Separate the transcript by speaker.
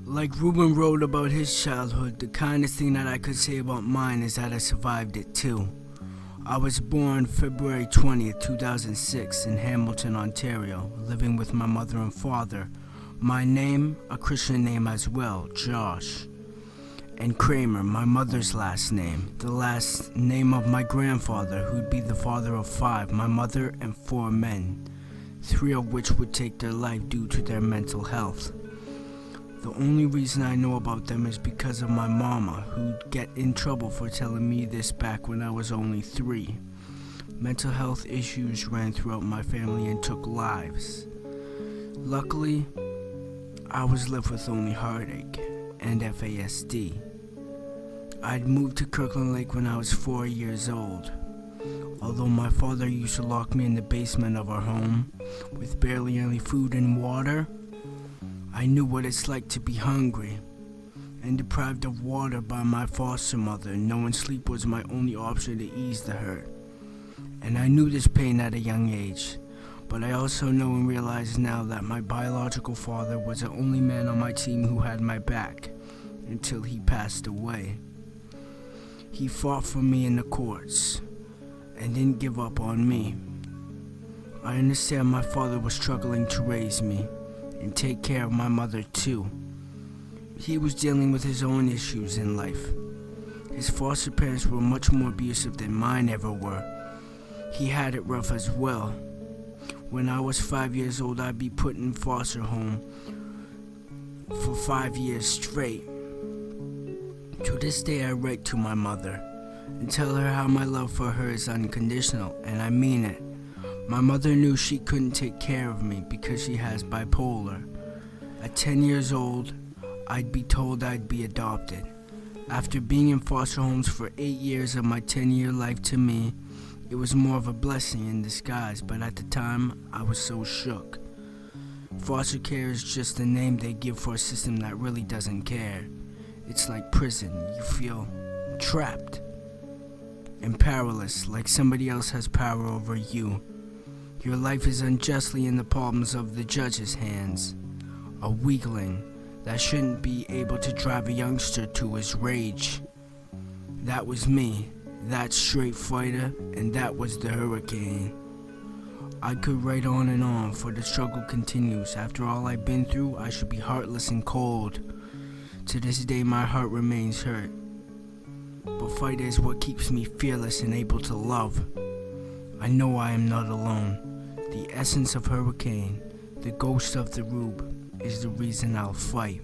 Speaker 1: Like Ruben wrote about his childhood, the kindest thing that I could say about mine is that I survived it too. I was born February 20th, 2006 in Hamilton, Ontario, living with my mother and father. My name, a Christian name as well, Josh. And Kramer, my mother's last name, the last name of my grandfather, who'd be the father of 5, my mother and 4 men, 3 of which would take their life due to their mental health. The only reason I know about them is because of my mama, who'd get in trouble for telling me this back when I was only 3. Mental health issues ran throughout my family and took lives. Luckily, I was left with only heartache and FASD. I'd moved to Kirkland Lake when I was 4 years old. Although my father used to lock me in the basement of our home with barely any food and water, I knew what it's like to be hungry and deprived of water by my foster mother, knowing sleep was my only option to ease the hurt. And I knew this pain at a young age, but I also know and realize now that my biological father was the only man on my team who had my back until he passed away. He fought for me in the courts and didn't give up on me. I understand my father was struggling to raise me and take care of my mother too. He was dealing with his own issues in life. His foster parents were much more abusive than mine ever were. He had it rough as well. When I was 5 years old, I'd be put in foster home for 5 years straight. To this day, I write to my mother and tell her how my love for her is unconditional, and I mean it. My mother knew she couldn't take care of me because she has bipolar. At 10 years old, I'd be told I'd be adopted. After being in foster homes for 8 years of my 10-year life, to me, it was more of a blessing in disguise, but at the time, I was so shook. Foster care is just a name they give for a system that really doesn't care. It's like prison. You feel trapped and powerless, like somebody else has power over you. Your life is unjustly in the palms of the judge's hands. A weakling that shouldn't be able to drive a youngster to his rage. That was me. That's straight Fightah, and that was the hurricane. I could write on and on, for the struggle continues. After all I've been through, I should be heartless and cold. To this day, my heart remains hurt. But Fightah is what keeps me fearless and able to love. I know I am not alone. The essence of hurricane, the ghost of the rube, is the reason I'll fight.